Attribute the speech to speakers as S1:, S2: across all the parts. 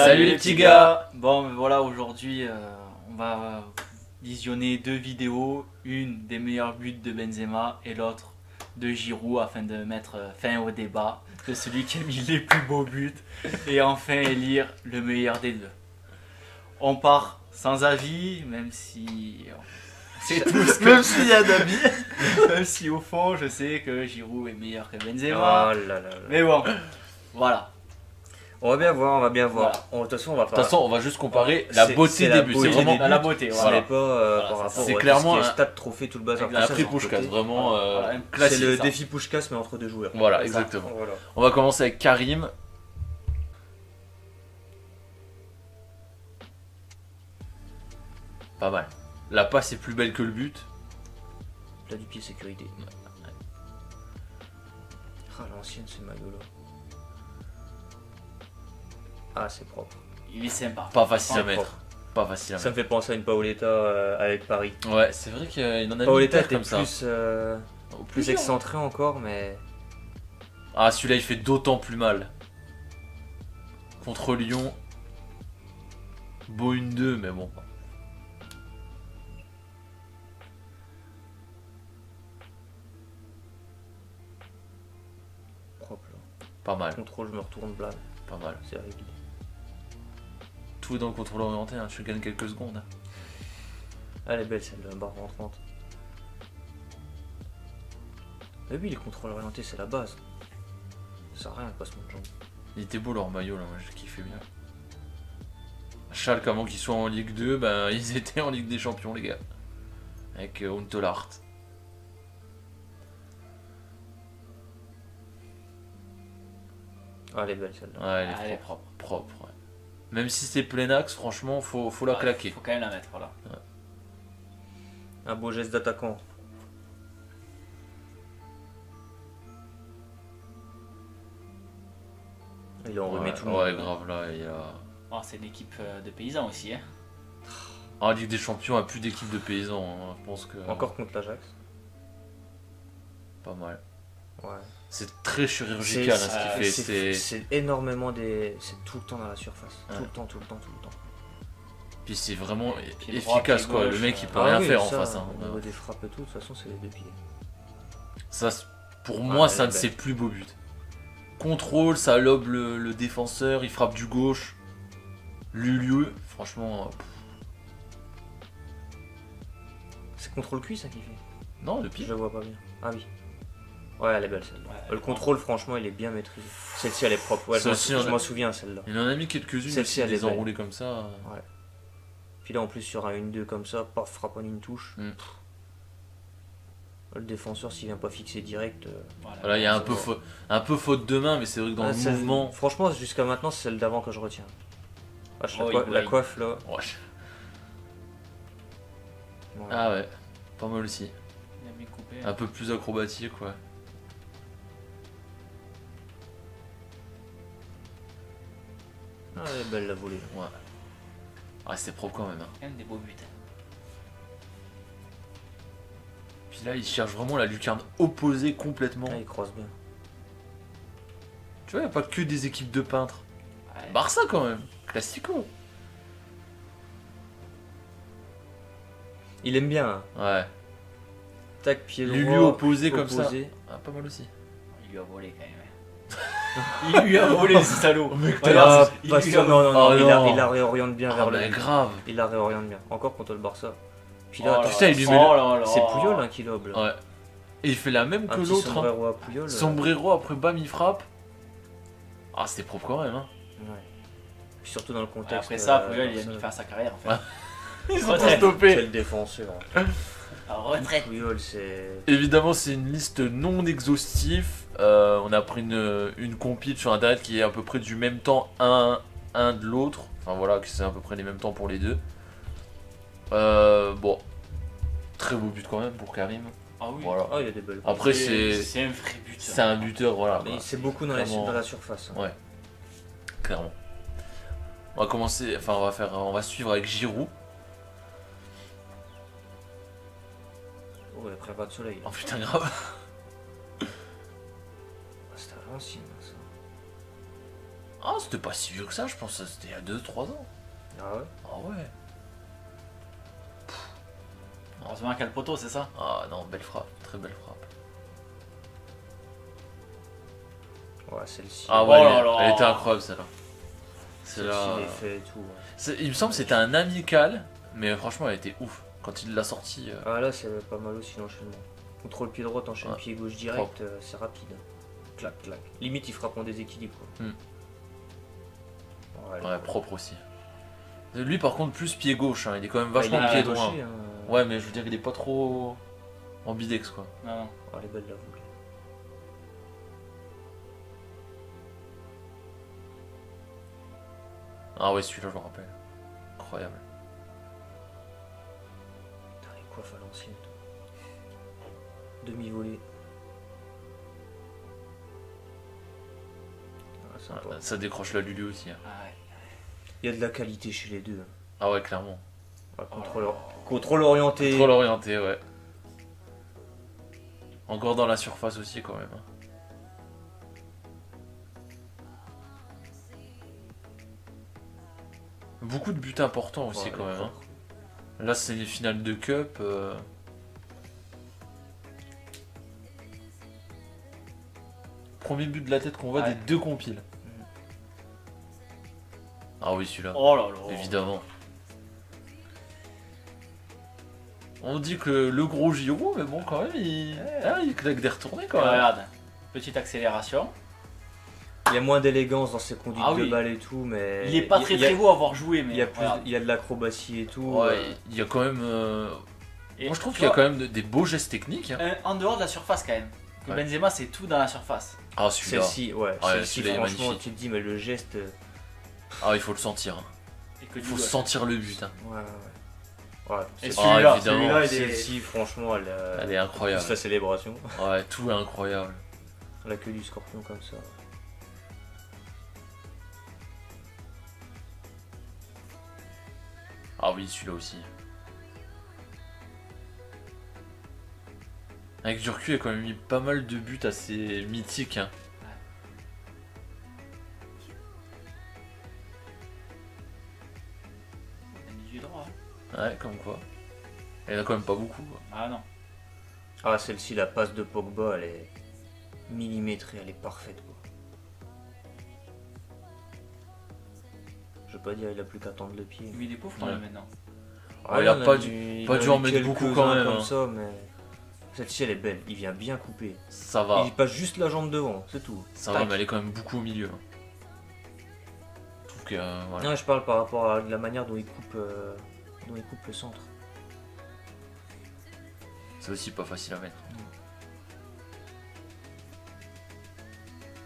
S1: Salut les petits gars. Bon voilà, aujourd'hui on va visionner deux vidéos, une des meilleurs buts de Benzema et l'autre de Giroud afin de mettre fin au débat de celui qui a mis les plus beaux buts et enfin élire le meilleur des deux. On part sans avis, même si c'est tout ce que...
S2: Même s'il y a d'avis.
S1: Même si au fond je sais que Giroud est meilleur que Benzema.
S3: Oh là là là.
S1: Mais bon, voilà.
S3: On va bien voir, on va bien voir.
S1: Voilà.
S3: De toute façon, on va
S2: De toute façon, on va juste comparer la
S3: C'est-
S2: beauté
S3: c'est
S2: des
S3: la
S2: buts.
S3: beauté
S2: C'est vraiment
S3: des buts.
S1: La beauté,
S3: Ce
S1: voilà.
S3: n'est pas
S1: Voilà,
S3: par
S1: c'est
S3: rapport
S1: ça.
S2: C'est
S3: au
S2: clairement
S3: tout ce qui est
S2: un-
S3: stade, trophée, tout le bazar.
S1: Exactement.
S3: Ça,
S2: Après
S3: c'est sur le
S2: Puskás,
S3: côté.
S2: vraiment
S1: Voilà, un
S3: C'est
S1: classique,
S3: le
S1: ça.
S3: défi Puskás, mais entre deux joueurs.
S2: Voilà,
S1: C'est ça.
S2: exactement.
S3: Voilà.
S2: On va commencer avec Karim. Pas mal. La passe est plus belle que le but.
S3: Là, du pied sécurité. Ah, l'ancienne, ce maillot là. Ah, c'est propre.
S1: Il est sympa.
S2: Pas facile à
S1: Pas
S2: mettre. Pas facile à
S3: Ça me fait penser à une Paoletta avec Paris.
S2: mettre. Ouais, c'est vrai qu'il en a mis une
S3: Paoletta
S2: paire
S3: était
S2: comme ça.
S3: plus excentré encore, mais.
S2: Ah, celui-là il fait d'autant plus mal. Contre Lyon. Beau une 2 mais bon.
S3: Propre là.
S2: Pas mal,
S3: Contrôle, je me retourne, blâme.
S2: pas mal.
S3: C'est réglé.
S2: Tout est dans le contrôle orienté, hein. Je gagne quelques secondes. Hein.
S3: Elle est belle celle-là, barre rentrante. Mais oui, les contrôles orientés, c'est la base. Ça sert à rien, le passement de jambes.
S2: Il était beau leur maillot là, moi je kiffais bien. Schalke avant qu'ils soient en Ligue 2, ben ils étaient en Ligue des Champions les gars. Avec Huntelaar.
S3: Ah, elle est belle celle-là.
S2: Ouais, elle est
S1: Elle est
S2: propre. Propre, ouais. Même si c'est plein axe, franchement, faut la claquer.
S1: Faut quand même la mettre, voilà.
S3: Un beau geste d'attaquant. Il en remet
S2: Ouais,
S3: tout le monde.
S2: ouais, grave là, il y a...
S1: Oh, c'est une équipe de paysans aussi, hein.
S2: En Ligue des Champions, il n'y a plus d'équipe de paysans, hein. Je pense que...
S3: Encore contre l'Ajax.
S2: Pas mal.
S3: Ouais.
S2: C'est très chirurgical hein, ce qu'il fait.
S3: C'est énormément des. C'est tout le temps dans la surface.
S2: Ouais.
S3: Tout le temps, tout le temps, tout le temps.
S2: Puis c'est vraiment
S1: Pied droit,
S2: efficace
S1: pied
S2: quoi.
S1: gauche,
S2: Le mec il peut
S3: Ah
S2: rien
S3: oui,
S2: faire en
S3: ça,
S2: face. Hein.
S3: Au niveau des frappes et tout, de toute façon, c'est les deux pieds.
S2: Ça, pour moi,
S3: elle
S2: c'est
S3: est
S2: un de
S3: belle.
S2: ses plus beaux buts. Contrôle, ça lobe le défenseur, il frappe du gauche. Lulu, franchement.
S3: C'est contre le cuisse ça qu'il fait.
S2: Non, le pied.
S3: Je la vois pas bien. Ah oui. Ouais, elle est belle celle-là.
S1: Ouais, elle
S3: Le
S1: est
S3: contrôle, franchement, il est bien maîtrisé. Celle-ci, elle est propre. Ouais,
S2: Celle-ci,
S3: je m'en souviens celle-là.
S2: Il en a mis quelques-unes,
S3: Celle-ci,
S2: il
S3: elle est
S2: les
S3: belle.
S2: enroulés comme ça.
S3: Puis là, en plus, sur un 1-2 comme ça, paf, frappe en une touche.
S2: Mm.
S3: Le défenseur, s'il vient pas fixer direct.
S2: Voilà, il y a un peu faute de main, mais c'est vrai que dans le
S3: celle-
S2: mouvement.
S3: Franchement, jusqu'à maintenant, c'est celle d'avant que je retiens. Ah,
S1: Oh,
S3: la
S1: il-
S3: coiffe là.
S2: Ouais.
S3: Voilà.
S2: Ah ouais, pas mal aussi.
S1: Il a bien coupé.
S2: Un peu plus acrobatique, ouais.
S3: Ah, elle est belle la volée.
S2: Ouais. Ah, c'est propre quand même. Hein.
S1: Quand même des beaux buts.
S2: Puis là, il cherche vraiment la lucarne opposée complètement.
S3: Ah, il croise bien.
S2: Tu vois, il n'y a pas que des équipes de peintres.
S1: Ouais.
S2: Barça quand même, classico.
S3: Il aime bien. Hein.
S2: Ouais.
S3: Tac, pied droit.
S2: Lulu opposé comme ça.
S3: opposé.
S2: Ah, pas mal aussi.
S1: Il lui a volé quand même. Il lui a volé ce salaud.
S3: Ah,
S1: Regarde, il
S3: parce
S1: lui
S3: que
S1: a-
S3: non, non, non,
S2: Oh,
S3: il,
S2: non.
S3: il la réoriente bien
S2: Ah,
S3: vers
S2: bah,
S3: le.
S2: grave.
S3: Il la réoriente bien. Encore contre le Barça. Puis
S1: Oh
S3: là,
S1: là
S2: putain, il lui met
S1: oh là là.
S3: c'est Puyol hein, qui lobe là.
S2: Ouais. Et il fait la même
S3: Un
S2: que
S3: petit
S2: l'autre. Hein.
S3: sombrero à Puyol.
S2: Sombrero, après bam, il frappe. Ah, c'était propre quand même. Hein.
S3: Ouais. Puis surtout dans le
S1: Ouais,
S3: contexte.
S1: après ça, Puyol, il a
S3: ça-
S1: mis fin à sa carrière en fait.
S2: Ouais. Ils ont
S1: Retraite.
S3: C'est
S2: stoppé.
S3: le défenseur.
S1: Alors, retraite.
S3: Puyol, c'est.
S2: Évidemment, c'est une liste non exhaustive. On a pris une compile sur internet qui est à peu près du même temps un de l'autre. Enfin voilà, que c'est à peu près les mêmes temps pour les deux. Bon, très beau but quand même pour Karim.
S1: Ah oui.
S2: Voilà.
S3: Ah, il y a des belles.
S2: Après,
S1: C'est un vrai but. ça.
S2: c'est un buteur, voilà.
S3: Mais
S2: quoi.
S3: c'est beaucoup dans la,
S2: Clairement.
S3: dans la surface. hein.
S2: Ouais, clairement. On va commencer, enfin on va suivre avec Giroud.
S3: Oh, après pas de soleil.
S2: Oh putain grave.
S3: Ah, c'était à l'ancienne, ça.
S2: Ah, c'était pas si vieux que ça, je pense que c'était il y a 2-3 ans.
S3: Ah ouais.
S2: Ah ouais.
S1: Heureusement qu'il y a le poteau, c'est ça?
S2: Ah non, belle frappe, très belle frappe.
S3: Ouais, celle-ci.
S2: Ah
S1: Oh
S2: ouais,
S1: là là.
S2: elle était incroyable celle-là. C'est
S3: Celle-ci,
S2: là.
S3: l'effet et tout. Ouais.
S2: Il me semble que c'était un amical, mais franchement elle était ouf. Quand il l'a sorti.
S3: Ah là, c'est pas mal aussi l'enchaînement. Contrôle pied droit, enchaîne
S2: Ouais.
S3: pied gauche direct, c'est rapide. Clac, clac. Limite, il frappe en déséquilibre. Quoi. Ouais,
S2: Ouais, propre aussi. Lui par contre plus pied gauche, hein. Il est quand même vachement
S3: il est
S2: pied
S3: gaucher,
S2: droit.
S3: hein.
S2: Ouais, mais je veux dire il est pas trop ambidex quoi.
S1: Non, non.
S3: Ah, elle est belle la boucle.
S2: Ah ouais, celui-là je me rappelle. Incroyable.
S3: Putain, les coiffes à l'ancienne. Demi-volée. Ah, sympa.
S2: Ça décroche la Lulu aussi. Hein.
S1: Ah ouais.
S3: Il y a de la qualité chez les deux. hein.
S2: Ah ouais, clairement.
S3: Ouais, contrôle orienté.
S2: Trop l'orienté, ouais. Encore dans la surface aussi quand même. Hein. Beaucoup de buts importants aussi
S3: Ouais,
S2: quand même. Hein.
S3: propre.
S2: Là c'est les finales de Cup. Premier but de la tête qu'on voit
S1: Ouais.
S2: des deux compiles. Ah oui celui-là,
S1: Oh là là.
S2: évidemment. On dit que le gros Giroud, mais bon quand même il claque des retournées quand même.
S1: Regarde, petite accélération.
S3: Il y a moins d'élégance dans ses conduites
S1: Ah
S3: de
S1: oui.
S3: balle et tout, mais.
S1: Il est pas très très beau à avoir joué, mais
S3: Il y a, plus,
S1: regarde.
S3: il y a de l'acrobatie et tout.
S2: Ouais, il y a quand même.
S1: Et
S2: Moi je trouve
S1: tu
S2: qu'il y a
S1: vois,
S2: quand même des beaux gestes techniques. Hein.
S1: en dehors de la surface quand même. Que
S2: Ouais.
S1: Benzema c'est tout dans la surface.
S2: Ah celui-là.
S3: Celle-ci, ouais,
S2: Ouais,
S3: celle-ci,
S2: celui-là est
S3: franchement,
S2: magnifique.
S3: tu te dis, mais le geste.
S2: Ah il faut le sentir. Hein.
S1: Et que
S2: Il
S1: du
S2: faut
S1: gauche.
S2: sentir le but. Hein.
S3: Ouais, ouais. Ouais,
S1: Et
S3: c'est-
S2: Ah,
S1: celui-là,
S2: évidemment.
S1: celui-là il est.
S3: celle-ci, franchement, elle,
S2: Elle est incroyable.
S3: plus la célébration.
S2: Ouais, tout est incroyable.
S3: La queue du scorpion comme ça.
S2: Ah oui, celui-là aussi. Avec du recul, il a quand même mis pas mal de buts assez mythiques. Hein.
S1: Il a mis du droit. hein.
S2: Ouais, comme quoi. Il y en a quand même pas beaucoup. Quoi.
S1: Ah non.
S3: Ah, celle-ci, la passe de Pogba, elle est millimétrée, elle est parfaite, quoi. Je veux pas dire, il a plus qu'à tendre le pied.
S1: Mais il est pauvre quand
S2: Ouais.
S1: même maintenant.
S2: Ouais, il a pas
S3: il
S2: pas
S3: en
S2: dû
S3: a
S2: en
S3: mis
S2: mettre beaucoup
S3: quelques-uns
S2: quand même,
S3: Comme
S2: hein.
S3: ça, mais celle-ci, elle est belle. Il vient bien couper.
S2: Ça va.
S3: Il passe juste la jambe devant, c'est tout.
S2: Ça va,
S3: Tac.
S2: mais elle est quand même beaucoup au milieu. Hein. Je trouve que. Voilà.
S3: Non, je parle par rapport à la manière dont il coupe le centre.
S2: C'est aussi pas facile à mettre.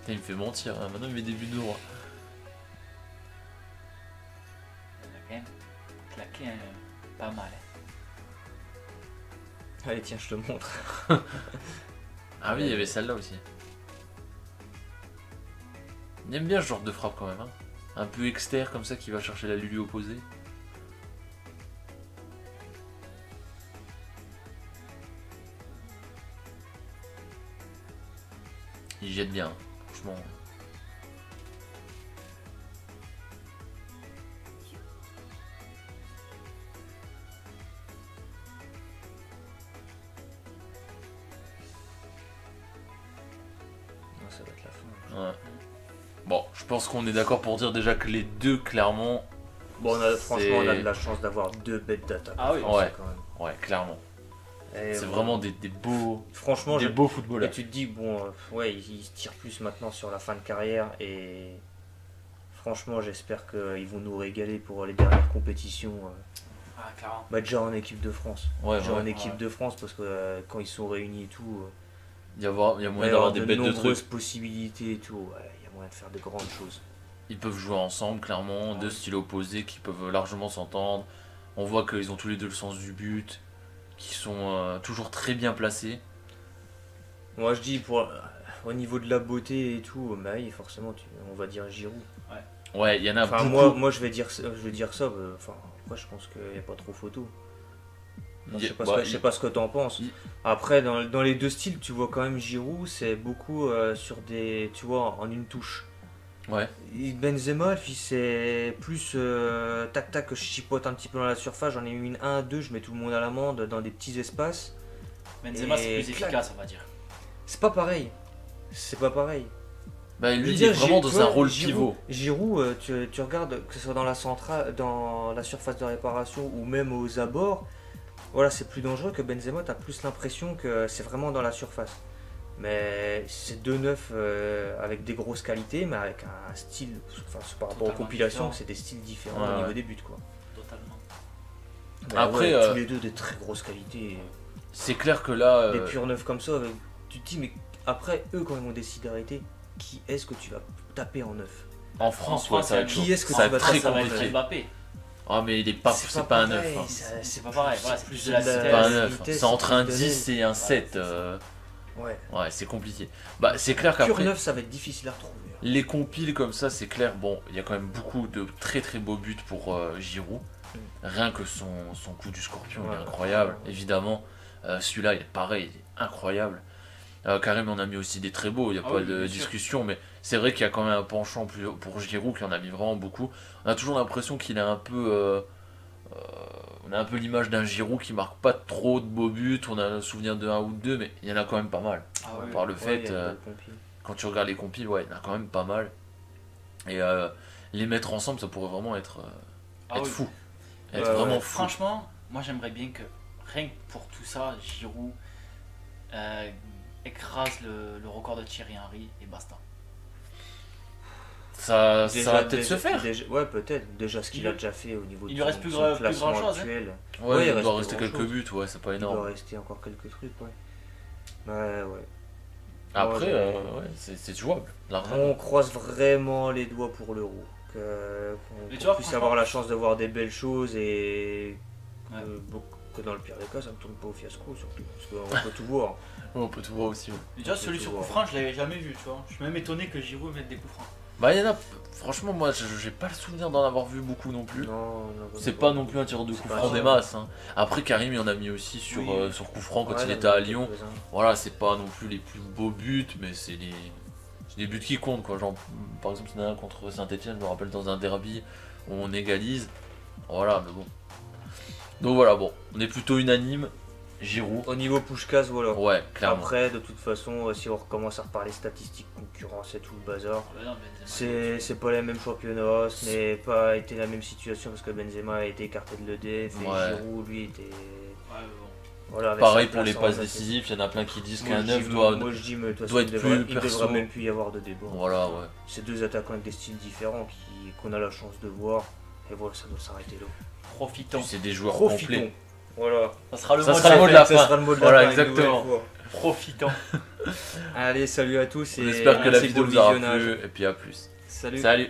S2: Putain, il me fait mentir. Hein. Maintenant, il met des buts de droit.
S1: Il a quand même claqué pas mal.
S3: Allez, tiens, je te montre.
S2: Ah oui, il y avait celle-là aussi. Il aime bien ce genre de frappe quand même. Hein. Un peu externe comme ça qui va chercher la Lulu opposée. Il jette bien, hein. Franchement.
S3: Non, ça va être la fin.
S2: Ouais. Bon, je pense qu'on est d'accord pour dire déjà que les deux, clairement.
S3: Bon, franchement, on a
S2: C'est-
S3: de la chance d'avoir deux bêtes d'attaque.
S1: Ah oui.
S3: français,
S2: Ouais.
S3: quand même.
S2: Ouais, clairement.
S3: Et
S2: C'est
S3: bon,
S2: vraiment des beaux,
S3: Franchement,
S2: des
S3: je-
S2: beaux
S3: et
S2: footballeurs.
S3: tu te dis, bon, ouais, il se tire plus maintenant sur la fin de carrière et franchement, j'espère qu'ils vont nous régaler pour les dernières compétitions.
S1: Ah, clairement.
S3: Bah, déjà en équipe de France.
S2: Ouais,
S3: Déjà
S2: ouais.
S3: en équipe
S1: Ouais.
S3: de France parce que quand ils sont réunis et tout,
S2: Il y a
S3: il va y
S2: moyen d'avoir
S3: avoir
S2: des
S3: de
S2: bêtes de
S3: nombreuses
S2: trucs.
S3: possibilités et tout. Ouais, il y a moyen de faire de grandes choses.
S2: Ils peuvent jouer ensemble, clairement, deux styles opposés qui peuvent largement s'entendre. On voit qu'ils ont tous les deux le sens du but, qui sont toujours très bien placés.
S3: Moi, je dis, au niveau de la beauté et tout, bah oui, forcément, on va dire Giroud.
S2: Ouais, il y en a
S3: Enfin,
S2: beaucoup.
S3: moi je vais dire ça. Enfin, après, je pense qu'il n'y a pas trop photo. Enfin, je sais pas,
S2: Bah,
S3: je sais pas ce que t'en penses.
S2: il-
S3: Après, dans les deux styles, tu vois quand même Giroud, c'est beaucoup sur des. Tu vois, en une touche.
S2: Ouais.
S3: Et Benzema, lui, c'est plus tac tac que je chipote un petit peu dans la surface. J'en ai mis une 1-2, je mets tout le monde à l'amende dans des petits espaces.
S1: Benzema, c'est
S3: Et
S1: plus
S3: clac.
S1: efficace, on va dire.
S3: C'est pas pareil. C'est pas pareil.
S2: Bah,
S3: Je veux
S2: lui, il
S3: dire,
S2: est vraiment
S3: tu
S2: dans
S3: vois,
S2: un rôle
S3: Giroud-
S2: pivot.
S3: Giroud, tu regardes, que ce soit dans la centrale, dans la surface de réparation ou même aux abords, voilà, c'est plus dangereux que Benzema. T'as plus l'impression que c'est vraiment dans la surface. Mais c'est deux neufs avec des grosses qualités, mais avec un style, enfin, par rapport aux
S1: Totalement
S3: compilations,
S1: différent.
S3: c'est des styles différents
S2: Ouais,
S3: au niveau
S2: ouais.
S3: des buts, quoi.
S1: Totalement.
S3: Mais
S2: Après,
S3: ouais, tous les deux des très grosses qualités.
S2: C'est clair que là.
S3: Des purs neufs comme ça, tu te dis, mais après, eux, quand ils vont décider d'arrêter, qui est-ce que tu vas taper en neuf?
S2: En France,
S1: En
S2: ouais,
S1: France,
S2: ça va être
S3: qui
S2: chaud.
S3: est-ce que
S2: Ça
S3: tu
S2: va
S3: vas
S2: être très
S3: taper en
S2: compliqué.
S1: Mbappé.
S2: Ah, mais il est pas, c'est pas un 9.
S3: pareil,
S2: Hein.
S1: C'est pas pareil, voilà, c'est plus de la
S3: de la-
S2: C'est pas un
S1: vitesse.
S2: 9.
S3: vitesse,
S2: C'est entre un
S3: plus de
S2: 10 et un 7.
S3: Ouais.
S2: Ouais, c'est compliqué. Bah, c'est clair
S3: Pur
S2: qu'après,
S3: neuf, ça va être difficile à retrouver.
S2: les compiles comme ça, c'est clair. Bon, il y a quand même beaucoup de très très beaux buts pour Giroud. Rien que son coup du scorpion, il
S3: Ouais.
S2: est incroyable, évidemment. Celui-là, il est pareil, il est incroyable. Karim en a mis aussi des très beaux, il n'y a
S1: Ah
S2: pas
S1: oui,
S2: de
S1: bien sûr.
S2: discussion, mais c'est vrai qu'il y a quand même un penchant pour Giroud qui en a mis vraiment beaucoup. On a toujours l'impression qu'il est un peu. On a un peu l'image d'un Giroud qui marque pas trop de beaux buts, on a le souvenir de un ou de deux, mais il y en a quand même pas mal.
S1: Ah ouais.
S2: Par le
S3: Ouais,
S2: fait,
S3: il y a une belle compile.
S2: quand tu regardes les compiles, ouais, il y en a quand même pas mal. Et les mettre ensemble, ça pourrait vraiment être,
S1: Ah
S2: être
S1: oui.
S2: fou. Être
S3: Ouais,
S2: vraiment
S3: ouais.
S2: fou.
S1: Franchement, moi j'aimerais bien que rien que pour tout ça, Giroud écrase le record de Thierry Henry et basta.
S2: Ça
S3: Déjà-
S2: va peut-être
S3: déjà-
S2: se faire.
S3: ouais, peut-être. Déjà ce qu'il
S1: Il-
S3: a déjà fait au niveau
S1: il
S3: de
S1: lui reste
S3: son-
S1: plus
S3: son
S1: grand- plus
S3: classement
S1: grand-chose, hein.
S3: actuel.
S2: Ouais,
S3: Ouais, il
S2: il
S3: reste
S2: doit
S3: plus
S2: rester quelques
S3: grand-chose.
S2: buts, ouais, c'est pas
S3: Il doit
S2: énorme.
S3: rester encore quelques trucs, ouais. Ouais.
S2: Après,
S3: Ouais,
S2: ouais, c'est jouable. largement.
S3: On croise vraiment les doigts pour l'euro. Qu'on
S1: Mais tu
S3: qu'on
S1: vois,
S3: puisse
S1: franchement-
S3: avoir la chance de voir des belles choses et
S1: Ouais.
S3: que dans le pire des cas, ça ne tourne pas au fiasco surtout. Parce qu'on peut tout voir.
S2: Ouais, on peut tout voir aussi. Ouais.
S1: Mais déjà,
S3: On peut
S1: celui
S3: tout
S1: sur
S3: voir.
S1: coup franc, je l'avais jamais vu, tu vois. Je suis même étonné que Giroud mette des coups francs.
S2: Bah, il y en a. Franchement, moi, j'ai pas le souvenir d'en avoir vu beaucoup non plus.
S3: Non,
S2: C'est pas non plus un tireur de
S3: C'est
S2: coup
S3: pas
S2: franc
S3: ça.
S2: des masses. Hein. Après, Karim, il en a mis aussi sur,
S1: Oui.
S2: sur coup franc quand
S3: Ouais,
S2: il
S3: là,
S2: était à
S3: il y en a
S2: Lyon.
S3: quelques-uns.
S2: Voilà, c'est pas non plus les plus beaux buts, mais c'est des buts qui comptent. Quoi. Genre, par exemple, il y en a un contre Saint-Etienne, je me rappelle dans un derby où on égalise. Voilà, mais bon. Donc voilà, bon, on est plutôt unanime. Giroud.
S3: Au niveau Puskás, voilà.
S2: Ouais, clairement.
S3: Après, de toute façon, si on recommence à reparler statistiques, concurrence et tout le bazar,
S1: Ah bah non, Benzema,
S3: c'est pas les mêmes championnats, ce n'est pas été la même situation parce que Benzema a été écarté de l'EDF et
S2: Ouais.
S3: Giroud, lui, était.
S1: Ouais, mais bon.
S3: Voilà, avec
S2: Pareil
S3: sa
S2: pour les
S3: place en
S2: passes
S3: attaque.
S2: décisives, il y en a plein qui disent
S3: Moi,
S2: qu'un
S3: je
S2: 9
S3: dis-
S2: doit.
S3: Moi je dis, mais de toute
S2: doit
S3: façon,
S2: être
S3: il
S2: plus
S3: devrait
S2: perso.
S3: même plus y avoir de débat.
S2: Voilà, ouais.
S3: C'est deux attaquants avec des styles différents qu'on a la chance de voir. Et voilà, ça doit s'arrêter là.
S1: Profitons.
S2: C'est des joueurs
S3: Profitons.
S2: complets.
S3: Voilà.
S1: Ça sera le
S2: Ça
S1: mot
S2: sera
S1: de
S2: le mot
S1: la
S2: de la
S1: fin.
S2: fin.
S3: Ça sera le mot de la
S2: Voilà,
S3: fin, une
S2: exactement.
S3: nouvelle fois.
S1: Profitons.
S3: Allez, salut à tous
S2: On
S3: et
S2: espère que la
S3: merci
S2: vidéo
S3: pour le
S2: vous aura
S3: visionnage.
S2: plu, et puis à plus.
S3: Salut.
S2: Salut.